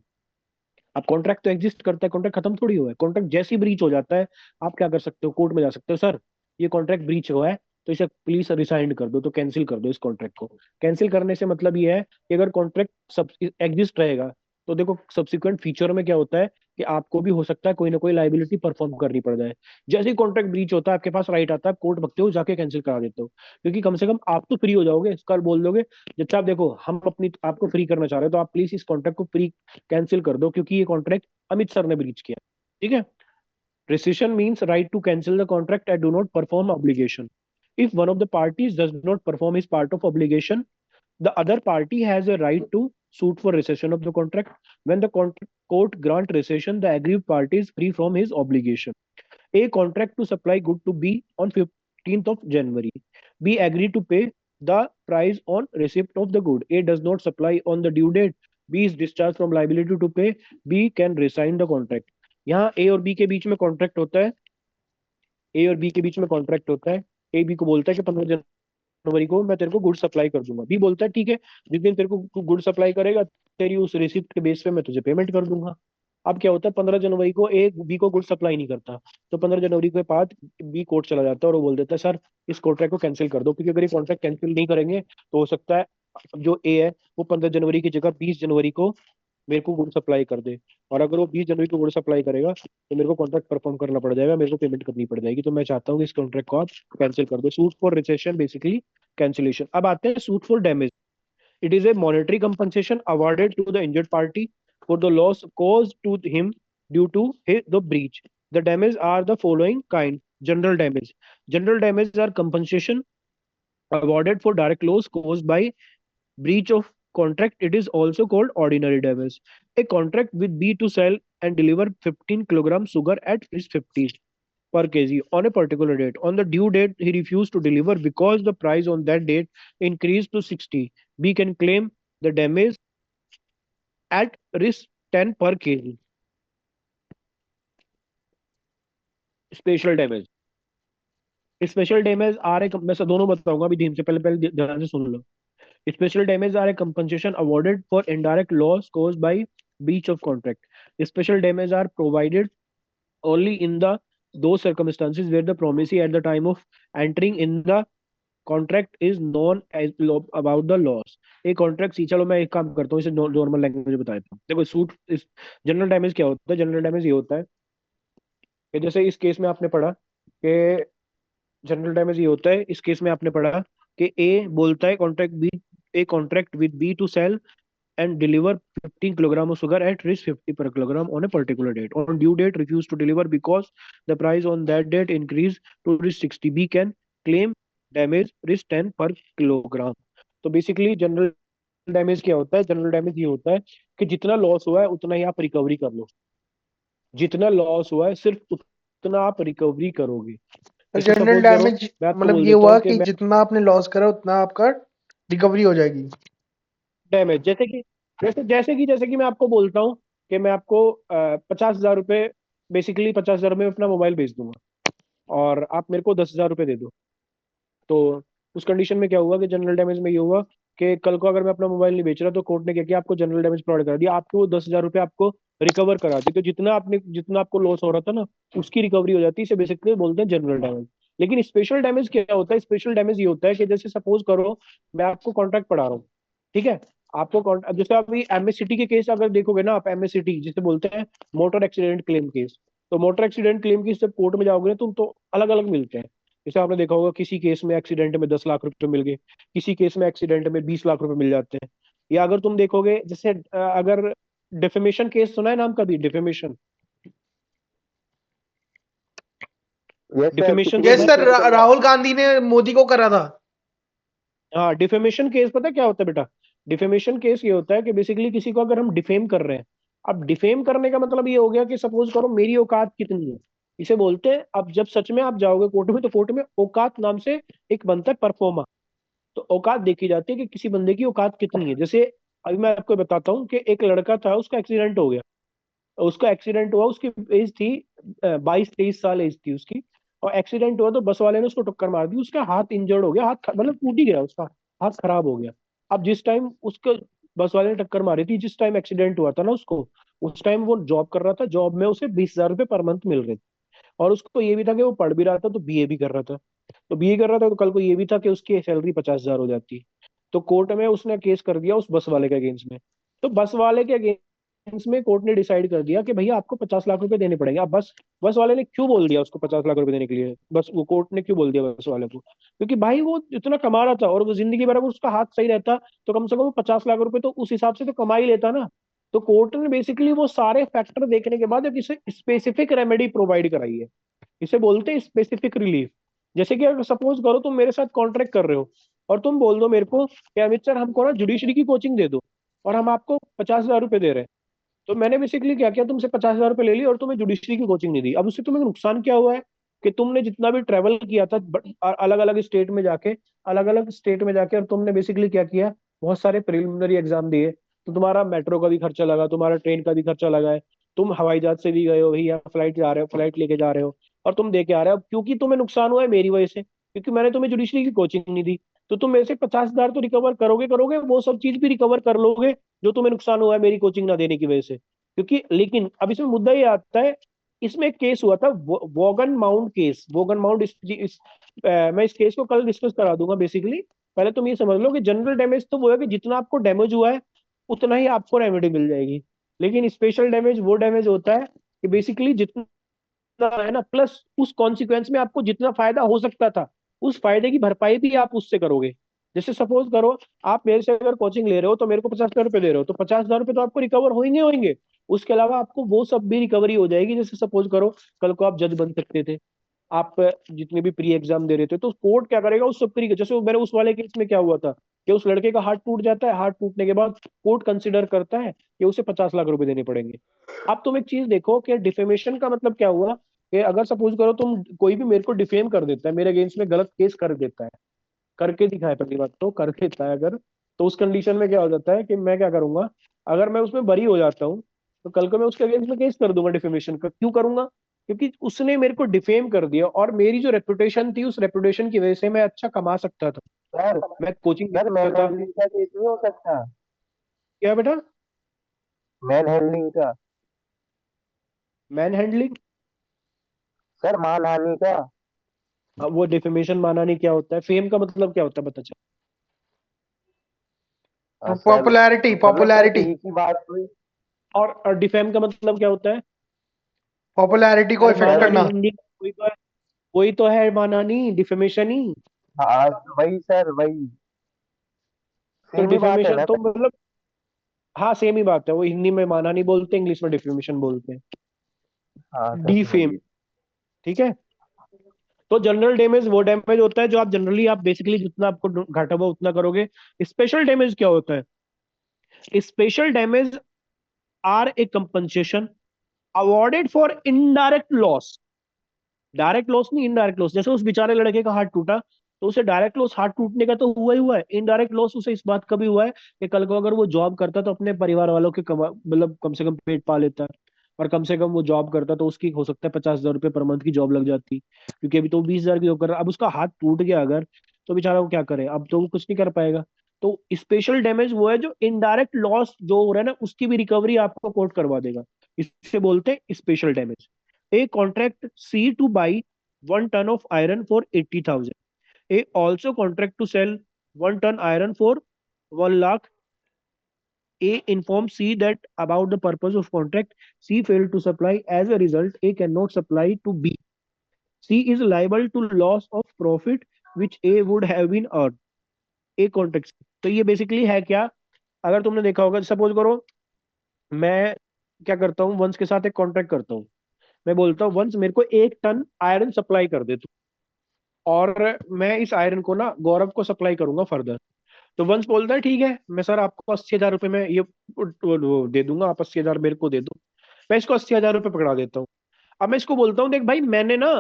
अब कॉन्ट्रैक्ट तो एग्जिस्ट करता है, कॉन्ट्रैक्ट खत्म थोड़ी हुआ है। कॉन्ट्रैक्ट जैसे ही ब्रीच हो जाता है, आप क्या कर सकते हो, कोर्ट में जा सकते हो, सर ये कॉन्ट्रैक्ट ब्रीच हुआ है, तो इसे प्लीज रिसाइंड कर दो, तो कैंसिल कर दो इस कॉन्ट्रैक्ट को। कैंसिल करने से मतलब ये है कि अगर कॉन्ट्रैक्ट सब एग्जिस्ट रहेगा, तो देखो सब्सिक्वेंट फ्यूचर में क्या होता है कि आपको भी हो सकता है कोई ना कोई लाइबिलिटी परफॉर्म करनी पड़ जाए। जैसे ही कॉन्ट्रैक्ट ब्रीच होता है, आपके पास राइट आता है, कोर्ट भगते हो जाके कैंसिल करा देते हो, क्योंकि कम से कम आप तो फ्री हो जाओगे। कल बोल दोगे जब आप देखो हम अपनी आपको फ्री करना चाह रहे हो, तो आप प्लीज इस कॉन्ट्रैक्ट को फ्री कैंसिल कर दो, क्योंकि ये कॉन्ट्रैक्ट अमित सर ने ब्रीच किया, ठीक है? Rescission means right to cancel the contract and do not perform obligation. If one of the parties does not perform his part of obligation, the other party has a right to suit for rescission of the contract. When the court grant rescission, the aggrieved party is free from his obligation. A contract to supply good to B on 15th of January. B agree to pay the price on receipt of the good. A does not supply on the due date. B is discharged from liability to pay. B can resign the contract. यहाँ A और B के बीच में contract होता है, ए और B के बीच में contract होता है। ए बी को बोलता है कि 15 जनवरी को मैं तेरे को गुड सप्लाई कर दूंगा। बी बोलता है ठीक है, जिस दिन तेरे को गुड सप्लाई करेगा तेरी उस रिसिप्ट के बेस पे मैं तुझे पेमेंट कर दूंगा। अब क्या होता है, 15 जनवरी को ए बी को गुड सप्लाई नहीं करता, तो 15 जनवरी के बाद बी कोर्ट चला जाता है और वो बोल देता है सर इस कॉन्ट्रैक्ट को कैंसिल कर दो, क्योंकि अगर ये कॉन्ट्रैक्ट कैंसिल नहीं करेंगे तो हो सकता है जो ए है वो 15 जनवरी की जगह 20 जनवरी को मेरे को गुड सप्लाई कर दे, और अगर वो 20 जनवरी को गुड सप्लाई करेगा तो मेरे को कॉन्ट्रैक्ट परफॉर्म करना पड़ जाएगा, मेरे को पेमेंट करनी पड़ जाएगी। तो मैं चाहता हूँ कि इस कॉन्ट्रैक्ट को आप कैंसिल कर दो। Suit for rescission basically cancellation. अब आते हैं suit for damage. It is a monetary compensation awarded to the injured party for the loss cause to him due to the breach. The damage are the following kind. General damage. General damage are compensation awarded for direct loss caused by breach of contract. It is also called ordinary damage. A contract with B to sell and deliver 15 kilogram sugar at is 50 per kg on a particular date. On the due date, he refused to deliver because the price on that date increased to 60. B can claim the damage at risk 10 per kg. Special damage. Special damage आ रहे, मैं दोनों बताऊंगा अभी धीम से, पहले पहले ध्यान से सुन लो। Special damages are a compensation awarded for indirect loss caused by breach of contract. Special damages are provided only in the those circumstances where the promisee at the time of entering in the contract is known as about the loss. एक contract सी, चलो मैं एक काम करता हूँ, इसे normal language में बता देता हूँ। देखो सूट इस जनरल डैमेज क्या होता है, जनरल डैमेज ये होता है कि जैसे इस केस में आपने पढ़ा कि जनरल डैमेज ये होता है, इस केस में आपने पढ़ा कि ए बोलता है contract with B to sell and deliver 15 kilogram of sugar at risk 50 per kilogram on a particular date. On due date, refused to deliver because the price on that date increased to risk 60. B can claim damage risk 10 per kilogram. तो basically general damage क्या होता है, general damage ये होता है कि जितना loss हुआ है उतना ही आप रिकवरी कर लो। जितना लॉस हुआ है सिर्फ उतना आप रिकवरी करोगे। जैसे जनरल सपोज करो डैमेज मैं आपको मतलब बोल ये देता हुआ हूँ कि कि मैं जितना आपने लॉस करा उतना आपका रिकवरी हो जाएगी। डैमेज जैसे कि मैं आपको बोलता हूँ कि मैं आपको 50,000 रुपये, बेसिकली 50,000 रुपये में अपना मोबाइल बेच दूंगा और आप मेरे को 10,000 रुपये दे दो। तो उस कंडीशन में क्या हुआ कि जनरल डैमेज में ये हुआ कि कल को अगर मैं अपना मोबाइल नहीं बेच रहा तो कोर्ट ने क्या किया, आपको जनरल डैमेज प्रोवाइड करा दिया, आपको वो 10,000 रुपये आपको रिकवर करा दी। तो जितना आपको लॉस हो रहा था ना उसकी रिकवरी हो जाती है। इसे बेसिकली बोलते हैं जनरल डैमेज। लेकिन स्पेशल डैमेज क्या होता है, स्पेशल डैमेज ये होता है कि जैसे सपोज करो मैं आपको कॉन्ट्रैक्ट पढ़ा रहा हूँ, ठीक है, आपको जैसे अभी एमएससीटी के केस अगर देखोगे ना आप, एमएससीटी जिसे बोलते हैं मोटर एक्सीडेंट क्लेम केस, तो मोटर एक्सीडेंट क्लेम केस जब कोर्ट में जाओगे ना तुम तो अलग अलग मिलते हैं। जैसे आपने देखा होगा किसी केस में एक्सीडेंट में 10 लाख रुपए मिल गए, किसी केस में एक्सीडेंट में 20 लाख रुपए मिल जाते हैं। या अगर तुम देखोगे जैसे अगर डिफेमेशन केस सुना है नाम कभी, defamation? Yes sir, defamation yes सुना है? पिछले सर, साल राहुल गांधी ने मोदी को करा था। हाँ, डिफेमेशन केस पता है क्या होता है बेटा? डिफेमेशन केस ये होता है कि बेसिकली किसी को अगर हम डिफेम कर रहे हैं, अब डिफेम करने का मतलब ये हो गया कि सपोज करो मेरी औकात कितनी है, इसे बोलते हैं। अब जब सच में आप जाओगे कोर्ट में तो कोर्ट में औकात नाम से एक बनता है परफॉर्मा। तो औकात देखी जाती है कि किसी बंदे की औकात कितनी है। जैसे अभी मैं आपको बताता हूँ कि एक लड़का था, उसका एक्सीडेंट हो गया, उसका एक्सीडेंट हुआ, उसकी एज थी 22-23 साल एज थी उसकी, और एक्सीडेंट हुआ तो बस वाले ने उसको टक्कर मार दी, उसका हाथ इंजर्ड हो गया, हाथ मतलब टूट ही गया, उसका हाथ खराब हो गया। अब जिस टाइम उसको बस वाले ने टक्कर मारी थी, जिस टाइम एक्सीडेंट हुआ था ना उसको, उस टाइम वो जॉब कर रहा था, जॉब में उसे 20,000 रुपये पर मंथ मिल रहे थे, और उसको ये भी था कि वो पढ़ भी रहा था, तो बीए भी कर रहा था। तो बीए कर रहा था तो कल को ये भी था कि उसकी सैलरी 50,000 हो जाती। तो कोर्ट में उसने केस कर दिया उस बस वाले के अगेंस्ट में। तो बस वाले के अगेंस्ट में कोर्ट ने डिसाइड कर दिया कि भैया आपको 50 लाख रुपए देने पड़ेंगे। अब बस बस वाले ने क्यों बोल दिया उसको 50 लाख रुपए देने के लिए, बस वो कोर्ट ने क्यों बोल दिया बस वाले को? क्योंकि भाई वो इतना कमा रहा था और वो जिंदगी भर अगर उसका हाथ सही रहता तो कम से कम 50 लाख रुपए तो उस हिसाब से तो कमा ही लेता ना। तो कोर्ट ने बेसिकली वो सारे फैक्टर देखने के बाद एक इसे स्पेसिफिक रेमेडी प्रोवाइड कराई है। इसे बोलते हैं स्पेसिफिक रिलीफ। जैसे कि अगर सपोज करो तुम मेरे साथ कॉन्ट्रैक्ट कर रहे हो और तुम बोल दो मेरे को कि अमित सर हमको ना जुडिशरी की कोचिंग दे दो और हम आपको 50,000 रुपए दे रहे हैं, तो मैंने बेसिकली क्या किया, तुमसे 50,000 रुपये ले ली और तुम्हें जुडिशरी की कोचिंग नहीं दी। अब उससे तुम्हें नुकसान क्या हुआ है कि तुमने जितना भी ट्रेवल किया था अलग अलग स्टेट में जाके, और तुमने बेसिकली क्या किया, बहुत सारे प्रिलिमिनरी एग्जाम दिए, तो तुम्हारा मेट्रो का भी खर्चा लगा, तुम्हारा ट्रेन का भी खर्चा लगा है, तुम हवाई जहाज से भी गए हो भैया, फ्लाइट जा रहे हो, फ्लाइट लेके जा रहे हो, और तुम दे के आ रहे हो। अब क्योंकि तुम्हें नुकसान हुआ है मेरी वजह से, क्योंकि मैंने तुम्हें जुडिशरी की कोचिंग नहीं दी, तो तुम मेरे से 50,000 तो रिकवर करोगे करोगे, वो सब चीज भी रिकवर कर लोगे जो तुम्हें नुकसान हुआ है मेरी कोचिंग ना देने की वजह से। क्योंकि लेकिन अब इसमें मुद्दा ये आता है, इसमें एक केस हुआ था, wagon mount case, wagon mount मैं इस केस को कल डिस्कस करा दूंगा। बेसिकली पहले तुम ये समझ लो कि जनरल डैमेज तो वो है कि जितना आपको डैमेज हुआ है उतना ही आपको रेमेडी मिल जाएगी, लेकिन स्पेशल डैमेज वो डैमेज होता है कि बेसिकली जितना है ना, प्लस उस कॉन्सिक्वेंस में आपको जितना फायदा हो सकता था उस फायदे की भरपाई भी आप उससे करोगे। जैसे सपोज करो, आप मेरे से अगर कोचिंग ले रहे हो तो मेरे को 50,000 रुपये दे रहे हो, तो 50,000 रुपये तो आपको रिकवर होंगे होंगे। उसके अलावा आपको वो सब भी रिकवरी हो जाएगी। जैसे सपोज करो कल को आप जज बन सकते थे, आप जितने भी प्री एग्जाम दे रहे थे, तो कोर्ट क्या करेगा उस सब प्री, जैसे मेरे उस वाले केस में क्या हुआ था कि उस लड़के का हाथ टूट जाता है, हाथ टूटने के बाद कोर्ट कंसिडर करता है कि उसे 50 लाख रुपए देने पड़ेंगे। अब तुम एक चीज देखो कि डिफेमेशन का मतलब क्या हुआ, कि अगर सपोज करो तुम, कोई भी मेरे को डिफेम कर देता है, मेरे अगेंस्ट में गलत केस कर देता है, करके दिखाए, पहली बात तो कर देता है अगर, तो उस कंडीशन में क्या हो जाता है कि मैं क्या करूंगा, अगर मैं उसमें बरी हो जाता हूँ तो कल को मैं उसके अगेंस्ट में केस कर दूंगा डिफेमेशन का। क्यों करूंगा? क्योंकि उसने मेरे को डिफेम कर दिया और मेरी जो रेपुटेशन थी, उस रेपुटेशन की वजह से मैं अच्छा कमा सकता था, सर मैं कोचिंग दे सर सकता मैन था। हैंडलिंग का केस नहीं हो सकता? क्या बेटा? मैन हैंडलिंग का। Man handling? सर मानहानि का। वो डिफेमेशन माना नहीं क्या होता है, फेम का मतलब क्या होता है बता चल। सर पॉपुलैरिटी मतलब सर पॉपुलैरिटी एक ही बात हुई। और डिफेम का मतलब क्या होता है? पॉपुलैरिटी को अरे इफेक्ट माना सर नहीं, करना। हिंदी का कोई तो है माना नहीं, डिफेमेशन ही। हाँ वही सर वही। तो सेम ही बात है डिफेमेशन ना तो सर? मतलब, हाँ सेम ही बात है, वो हिंदी में माना नहीं बोलते, इंग्लिश में डिफेमेशन बोलते हैं, हाँ सर डीफेम। वही। ठीक है। तो जनरल डैमेज वो डैमेज होता है जो आप जनरली, आप बेसिकली जितना आपको घाटा हुआ उतना करोगे। स्पेशल डैमेज क्या होता है? Special damage are a compensation awarded for indirect loss. Direct loss नहीं, इनडायरेक्ट लॉस। जैसे उस बेचारे लड़के का हाथ टूटा, तो उसे डायरेक्ट लॉस हाथ टूटने का तो हुआ ही हुआ है, इनडायरेक्ट लॉस उसे इस बात का भी हुआ है कि कल को अगर वो जॉब करता तो अपने परिवार वालों के मतलब कम से कम पेट पा लेता है। और कम से कम वो जॉब करता तो उसकी हो सकता है 50,000 रुपये पर मंथ की जॉब लग जाती, क्योंकि अभी तो 20,000 की जॉब कर रहा है। अब उसका हाथ टूट गया अगर, तो बेचारा वो क्या करे, अब तो वो कुछ नहीं कर पाएगा। तो स्पेशल डैमेज वो है जो इनडायरेक्ट लॉस जो हो रहा है ना, उसकी भी रिकवरी आपको कोर्ट करवा देगा। इससे बोलते हैं special damage. A contract C to buy 1 ton of iron for 80,000. A also contract to sell 1 ton iron for 1 lakh. A informs C that about the purpose of contract. C failed to supply. As a result, A cannot supply to B. C is liable to loss of profit which A would have been earned. A contract। तो ये basically है क्या, अगर तुमने देखा होगा, suppose करो मैं क्या करता हूँ, वंश के साथ एक कॉन्ट्रैक्ट करता हूँ। मैं बोलता हूँ वंश मेरे को 1 टन आयरन सप्लाई कर दे तू, और मैं इस आयरन को ना गौरव को सप्लाई करूंगा फर्दर। तो वंश बोलता है ठीक है, मैं सर आपको 80,000 रुपये में ये वो दे दूंगा, आप 80,000 मेरे को दे दो। मैं इसको 80,000 रुपये पकड़ा देता हूँ। अब मैं इसको बोलता हूँ देख भाई, मैंने ना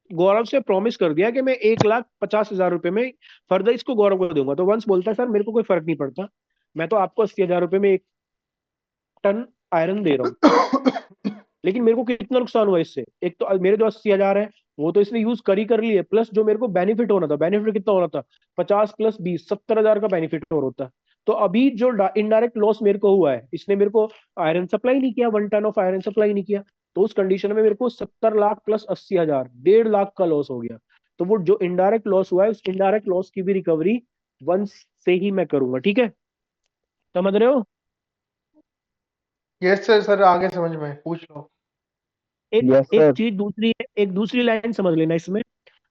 गौरव से प्रॉमिस कर दिया कि मैं 1,50,000 रुपये में फर्दर इसको गौरव को दूंगा। तो वंश बोलता है सर मेरे को कोई फर्क नहीं पड़ता, मैं तो आपको 80,000 रुपये में 1 टन आयरन दे रहा हूँ, लेकिन मेरे को कितना नुकसान हुआ इससे? एक तो मेरे जो 80,000 है वो तो इसने यूज कर लिए, प्लस जो मेरे को बेनिफिट होना था, बेनिफिट कितना होना था, 50 + 20 70,000 का बेनिफिट और होता। तो अभी जो इनडायरेक्ट लॉस मेरे को हुआ है, इसने मेरे को आयरन सप्लाई नहीं किया, 1 टन ऑफ आयरन सप्लाई नहीं किया, तो उस कंडीशन में मेरे को 70 लाख + 80,000 1.5 लाख का लॉस हो गया। तो वो जो इनडायरेक्ट लॉस हुआ है, उस इनडायरेक्ट लॉस की भी रिकवरी वन से ही मैं करूंगा। ठीक है, समझ रहे हो? यस सर, सर आगे समझ में पूछ लो। एक यस एक सर। चीज दूसरी है, एक दूसरी लाइन समझ लेना इसमें।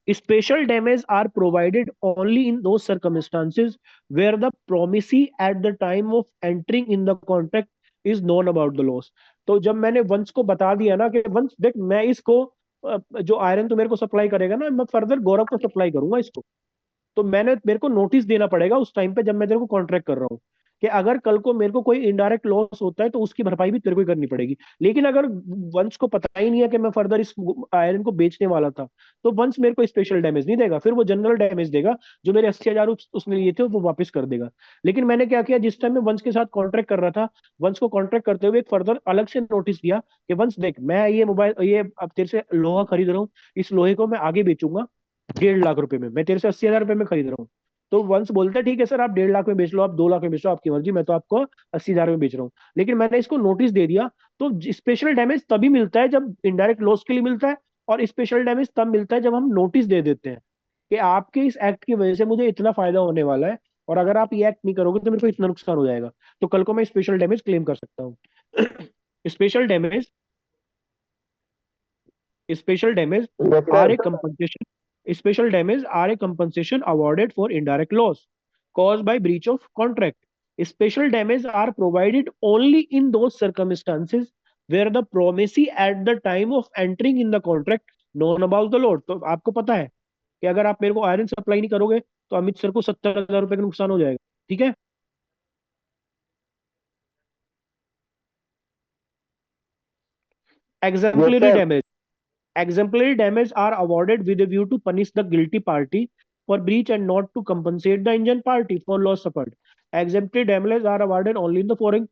Special damages are provided only in those circumstances where the promisee at the time of entering in the contract is known about the loss। तो जब मैंने वंश को बता दिया ना कि वंश देख मैं इसको जो आयरन तो मेरे को सप्लाई करेगा ना, मैं फर्दर गौरव को सप्लाई करूंगा इसको, तो मैंने मेरे को नोटिस देना पड़ेगा उस टाइम पे जब मैं तेरे को कॉन्ट्रैक्ट कर रहा हूँ कि अगर कल को मेरे को कोई इनडायरेक्ट लॉस होता है तो उसकी भरपाई भी तेरे को ही करनी पड़ेगी। लेकिन अगर वंश को पता ही नहीं है कि मैं फर्दर इस आयरन को बेचने वाला था, तो वंश मेरे को स्पेशल डैमेज नहीं देगा, फिर वो जनरल डैमेज देगा, जो मेरे 80,000 उसने लिए थे वो वापस कर देगा। लेकिन मैंने क्या किया, जिस टाइम मैं वंश के साथ कॉन्ट्रैक्ट कर रहा था, वंश को कॉन्ट्रैक्ट करते हुए एक फर्दर अलग से नोटिस दिया कि वंश देख, मैं ये मोबाइल, ये अब तेरे से लोहा खरीद रहा हूँ, इस लोहे को मैं आगे बेचूंगा 1.5 लाख रुपए में, मैं तेरे से 80,000 रुपए में खरीद रहा हूँ। तो वंश बोलता है ठीक है सर, आप 1.5 लाख में बेच लो, आप 2 लाख में बेच लो, आपकी मर्जी, मैं तो आपको 80,000 में बेच रहा हूँ। लेकिन मैंने इसको नोटिस दे दिया। तो स्पेशल डैमेज तभी मिलता है जब इनडायरेक्ट लॉस के लिए मिलता है, और स्पेशल डैमेज तब मिलता है जब हम नोटिस दे देते हैं कि आपके इस एक्ट की वजह से मुझे इतना फायदा होने वाला है, और अगर आप ये एक्ट नहीं करोगे तो मेरे को इतना नुकसान हो जाएगा। तो कल को मैं स्पेशल डैमेज क्लेम कर सकता हूँ। Special damage Special damage yes are sir. a compensation. Special damage are a compensation awarded for indirect loss caused by breach of contract. Special damage are provided only in those circumstances where the promisee at the time of entering in the contract known about the load. तो आपको पता है कि अगर आप मेरे को iron supply नहीं करोगे तो अमित सर को 70,000 रुपए का नुकसान हो जाएगा। ठीक है। Yes Exemplary sir. damage. Exemplary damage are awarded with a view to punish the guilty party for breach and not to compensate the injured party for loss suffered. Exemplary damages are awarded only in the following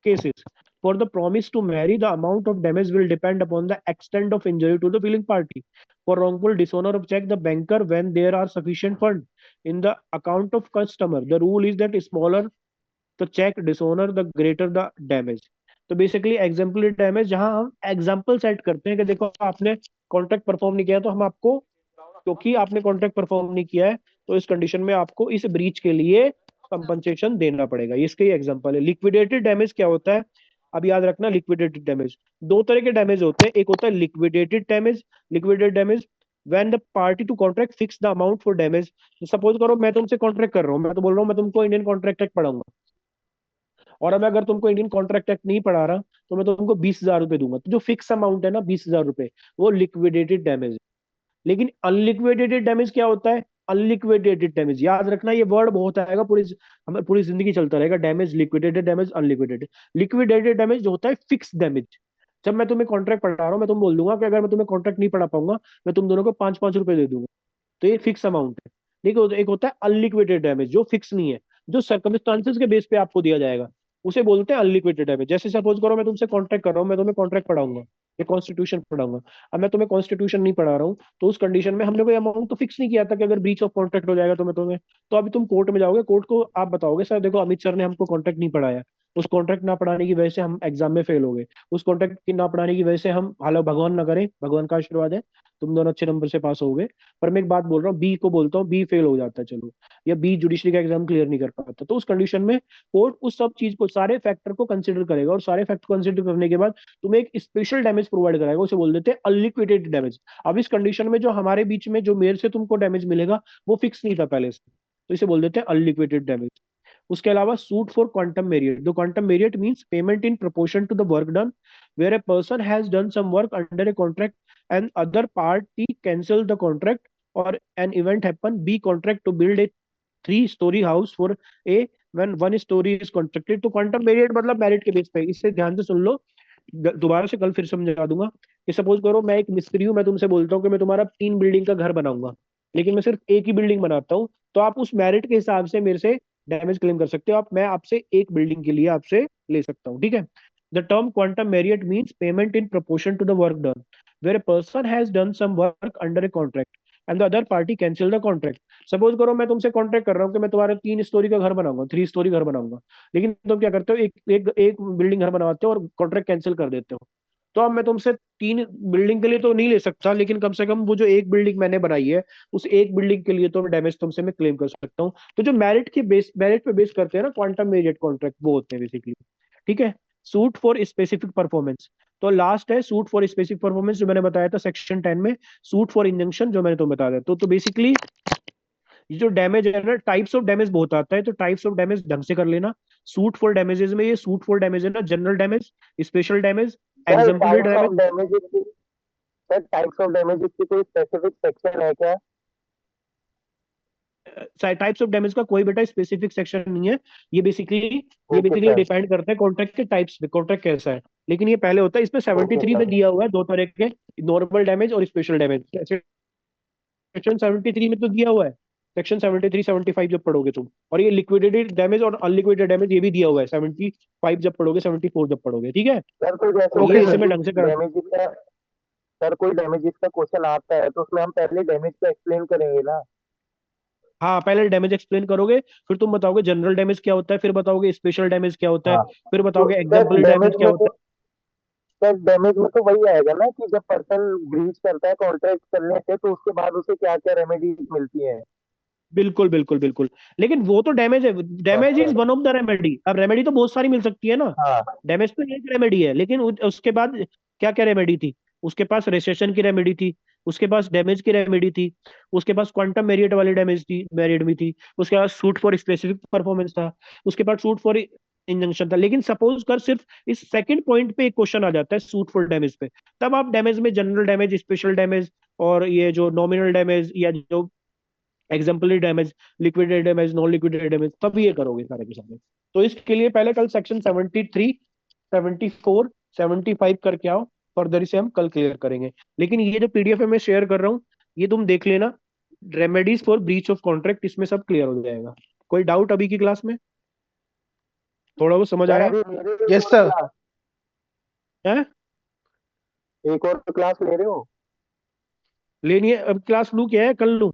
cases. For the promise to marry, the amount of damage will depend upon the extent of injury to the willing party. For wrongful dishonor of check, the banker, when there are sufficient funds in the account of customer, the rule is that smaller तो cheque dishonour the greater the damage. तो basically example damage जहां हम example set करते हैं कि देखो आपने contract perform नहीं किया, तो हम आपको, क्योंकि आपने कॉन्ट्रैक्ट परफॉर्म नहीं किया है, तो इस कंडीशन में आपको इस ब्रीच के लिए कंपनसेशन देना पड़ेगा। इसका ही एग्जांपल है। लिक्विडेटेड डैमेज क्या होता है, अब याद रखना, लिक्विडेटेड डैमेज दो तरह के डैमेज होते हैं। एक होता है liquidated damage. Liquidated damage when the party to contract fix the amount for damage. Suppose करो मैं तुमसे कॉन्ट्रैक्ट कर रहा हूँ, मैं तो बोल रहा हूँ मैं तुमको इंडियन कॉन्ट्रैक्ट एक्ट पढ़ाऊंगा, और अब अगर तुमको इंडियन कॉन्ट्रैक्ट एक्ट नहीं पढ़ा रहा तो मैं तुमको 20,000 रुपए दूंगा। तो जो फिक्स अमाउंट है ना 20,000 रुपए, वो लिक्विडेटेड डैमेज है। लेकिन अनलिक्विडेटेड डैमेज क्या होता है, अनलिक्विडेटेड डैमेज याद रखना, ये वर्ड बहुत आएगा, पूरी हमें पूरी जिंदगी चलता रहेगा, damage, liquidated damage, unliquidated. Liquidated damage जो होता है फिक्स डैमेज। जब मैं तुम्हें कॉन्ट्रैक्ट पढ़ा रहा हूँ, मैं तुम बोल दूंगा कि अगर मैं तुम्हें कॉन्ट्रैक्ट नहीं पढ़ा पाऊंगा, मैं तुम दोनों को 5-5 रुपए दे दूंगा। तो ये फिक्स अमाउंट है। देखो एक होता है अनलिक्विडेटेड डैमेज जो फिक्स नहीं है, जो सर्कमस्टांसेस के बेस पे आपको दिया जाएगा, उसे बोलते हैं अनलिक्विडेटेड डैमेज। जैसे सपोज करो मैं तुमसे कॉन्ट्रैक्ट कर रहा हूँ, मैं तुम्हें कॉन्ट्रैक्ट पढ़ाऊंगा, ये कॉन्स्टिट्यूशन पढ़ाऊंगा। अब मैं तुम्हें कॉन्स्टिट्यूशन नहीं पढ़ा रहा हूँ, तो उस कंडीशन में हमने कोई अमाउंट तो फिक्स नहीं किया था कि अगर ब्रीच ऑफ कॉन्ट्रैक्ट हो जाएगा तो मैं तुम्हें, तो अभी तुम कोर्ट में जाओगे, कोर्ट को आप बताओगे सर देखो अमित सर ने हमको कॉन्ट्रैक्ट नहीं पढ़ाया, उस कॉन्ट्रैक्ट ना पढ़ाने की वजह से हम एग्जाम में फेल हो गए, उस कॉन्ट्रैक्ट की ना पढ़ाने की वजह से हम, हालांकि भगवान ना करे, भगवान का आशीर्वाद है, तुम दोनों अच्छे नंबर से पास हो गए, पर मैं एक बात बोल रहा हूँ, बी को बोलता हूँ, बी फेल हो जाता है चलो, या बी जुडिशरी का एग्जाम क्लियर नहीं कर पाता, तो उस कंडीशन में कोर्ट उस सब चीज को, सारे फैक्टर को कंसिडर करेगा, और सारे फैक्टर को कंसिडर करने के बाद तुम्हें एक स्पेशल डैमेज प्रोवाइड कराएगा, उसे बोल देते हैं अनलिक्विडेटेड डैमेज। अब इस कंडीशन में जो हमारे बीच में जो मेरे से तुमको डैमेज मिलेगा वो फिक्स नहीं था पहले से, तो इसे बोल देते हैं अनलिक्विडेटेड डैमेज। उसके अलावा suit for quantum merit. The quantum merit means payment in proportion to the work done, where a person has done some work under a contract and other party cancel the contract, or an event happen, b contract to build a 3 story house for a when 1 story is constructed। तो quantum merit मतलब merit के base पे, इससे ध्यान से सुन लो, दोबारा से कल फिर समझा दूंगा। कि सपोज करो मैं एक मिस्त्री हूँ, मैं तुमसे बोलता हूँ कि मैं तुम्हारा 3 बिल्डिंग का घर बनाऊंगा, लेकिन मैं सिर्फ एक ही बिल्डिंग बनाता हूँ, तो आप उस मेरिट के हिसाब से मेरे से डैमेज क्लेम कर सकते हो, आप, मैं आपसे एक बिल्डिंग के लिए आपसे ले सकता हूँ। ठीक है। The term quantum merit means payment in proportion to the work done, where a person has done some work under a contract and the other party cancel the contract. Suppose करो मैं तुमसे कॉन्ट्रैक्ट कर रहा हूँ कि मैं तुम्हारा 3 story का घर बनाऊंगा, 3 स्टोरी घर बनाऊंगा, लेकिन तुम क्या करते हो, एक एक एक बिल्डिंग घर बनवाते हो और कॉन्ट्रैक्ट कैंसिल कर देते हो। तो अब मैं तुमसे 3 बिल्डिंग के लिए तो नहीं ले सकता, लेकिन कम से कम वो जो एक बिल्डिंग मैंने बनाई है, उस एक बिल्डिंग के लिए तो डैमेज तुमसे मैं क्लेम कर सकता हूँ। तो जो मेरिट पे बेस करते हैं ना क्वांटम मेरिट कॉन्ट्रैक्ट, वो होते हैं बेसिकली। ठीक है। Suit for specific performance. तो लास्ट है सूट फॉर स्पेसिफिक परफॉर्मेंस, जो मैंने बताया था सेक्शन 10 में। सूट फॉर इंजंक्शन जो मैंने तुम्हें बताया था, तो बेसिकली ये जो डैमेज है ना, टाइप्स ऑफ डैमेज बहुत आता है, तो टाइप्स ऑफ डैमेज ढंग से कर लेना। सूट फॉर डैमेजेस में, ये सूट फॉर डैमेज है ना, general damage, special damage, sir exemplary types damage. Of damages की सर टाइप्स ऑफ डैमेजेस की कोई स्पेसिफिक सेक्शन है क्या? टाइप्स ऑफ डैमेज का कोई बेटा स्पेसिफिक सेक्शन नहीं है। ये बेसिकली ये ओके बेसिकली सर। डिपेंड करता है कॉन्ट्रैक्ट के टाइप्स पे, कॉन्ट्रैक्ट कैसा है। लेकिन ये पहले होता है, इसमें ओके 73 में सर। दिया हुआ है दो तरह के, नॉर्मल डैमेज और स्पेशल डैमेज। सेक्शन 73 में तो दिया हुआ है, सेक्शन 73 75 जब पढ़ोगे तुम। और ये लिक्विडेटेड डैमेज और अनलिक्विडेटेड डैमेज ये भी दिया हुआ है 75 जब पढ़ोगे, 74 जब पढ़ोगे, ठीक है। सर तो जैसे तो ओके ये सर। इसे मैं ढंग से करा। डैमेजेस का, सर कोई डैमेजेस का क्वेश्चन आता है तो उसमें हम पहले डैमेज का एक्सप्लेन करेंगे ना। हाँ, पहले डैमेज एक्सप्लेन करोगे, फिर तुम बताओगे जनरल डैमेज क्या होता है, फिर बताओगे स्पेशल डैमेज क्या होता है, हाँ। फिर तो बताओगे सर एग्जाम्पल डैमेज डैमेज क्या में होता तो है। सर डैमेज में तो वही आएगा ना कि जब पर्सन ब्रीच करता है कॉन्ट्रैक्ट करने से तो उसके बाद उसे क्या क्या रेमेडी मिलती है। बिल्कुल बिल्कुल बिल्कुल। लेकिन वो तो डैमेज है, डैमेज इज अच्छा। One of the remedy. अब रेमेडी तो बहुत सारी मिल सकती है ना। हाँ। डैमेज तो एक रेमेडी है, लेकिन उसके बाद क्या क्या रेमेडी थी। उसके पास रेसेशन की रेमेडी थी, उसके पास डैमेज की रेमेडी थी, उसके पास क्वांटम मेरिट वाली डैमेज थी, मेरिट भी थी, उसके पास सूट फॉर स्पेसिफिक परफॉर्मेंस था, उसके पास सूट फॉर इंजंक्शन था। लेकिन सपोज कर सिर्फ इस सेकंड पॉइंट पे एक क्वेश्चन आ जाता है सूट फॉर डैमेज पे, तब आप डैमेज में जनरल डैमेज, स्पेशल डैमेज और ये जो नॉमिनल डैमेज या जो exemplary damage, liquidated damage, non liquidated damage, तब ये करोगे सारे के सारे। तो इसके लिए पहले कल सेक्शन 73 74 75 करके आओ, फर्दर इसे हम कल क्लियर करेंगे। लेकिन ये जो पीडीएफ है मैं शेयर कर रहा हूँ, ये तुम देख लेना, remedies for breach of contract, इसमें सब क्लियर हो जाएगा। कोई डाउट अभी की क्लास में? थोड़ा वो समझ सर आया अभी ले रहे हो एक यस और सर। क्लास? है? एक और क्लास ले रहे हो? लेनी है अब क्लास? लू क्या है, कल लू?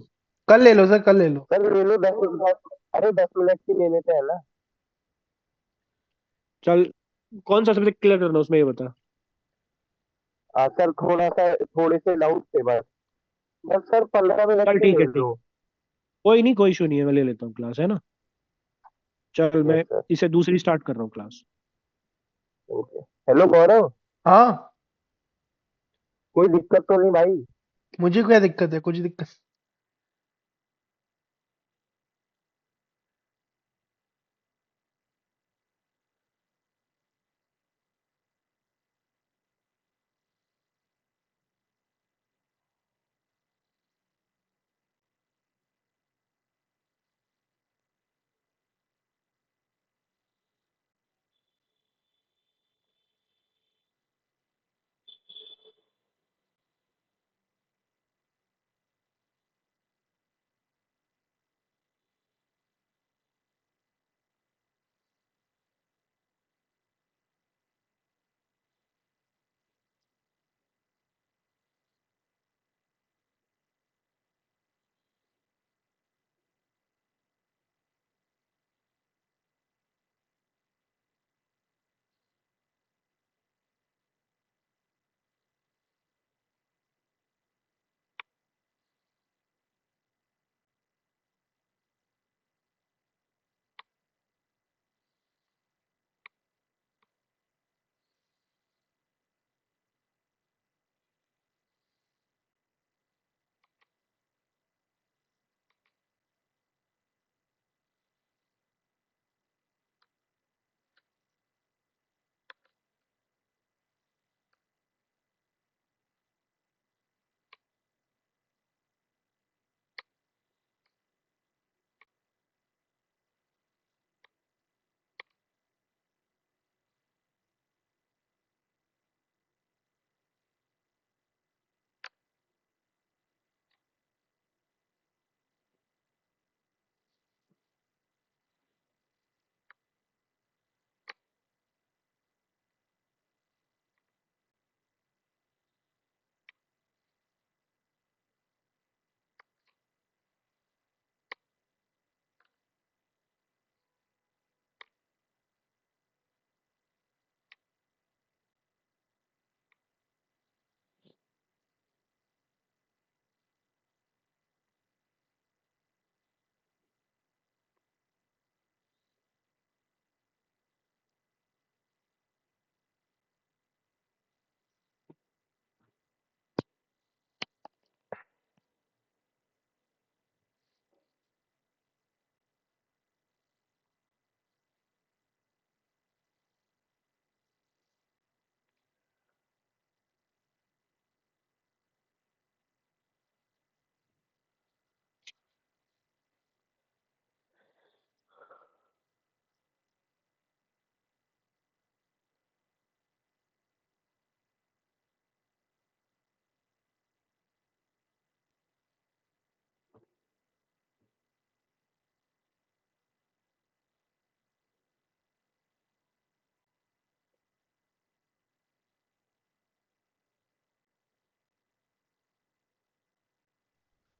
कल ले लो सर, कल ले लो। सर ले लो 10 10। अरे 10 मिनट की ले लेते हैं ना। चल, कौन सा सब्जेक्ट क्लियर करना है उसमें ये बता। सर थोड़ा सा थोड़े से डाउट थे बस। बस सर 15 मिनट चल की ठीक ले है, ठीक। लो। कोई नहीं, कोई इशू नहीं है, मैं ले लेता हूँ क्लास, है ना। चल, यस मैं सर। इसे दूसरी स्टार्ट कर रहा हूँ क्लास। ओके। हेलो गौरव। हाँ। कोई दिक्कत तो नहीं भाई? मुझे क्या दिक्कत है? कुछ दिक्कत?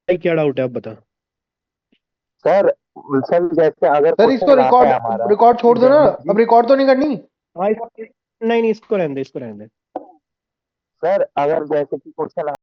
भाई क्या डाउट है आप बता। सर सर जैसे अगर सर इसको क्वेश्चन आता रिकॉर्ड है हमारा रिकॉर्ड छोड़ दो ना, डैमेज, अब रिकॉर्ड तो नहीं करनी। हाँ नहीं नहीं, इसको रहने दे, इसको रहने दे। सर अगर जैसे कि क्वेश्चन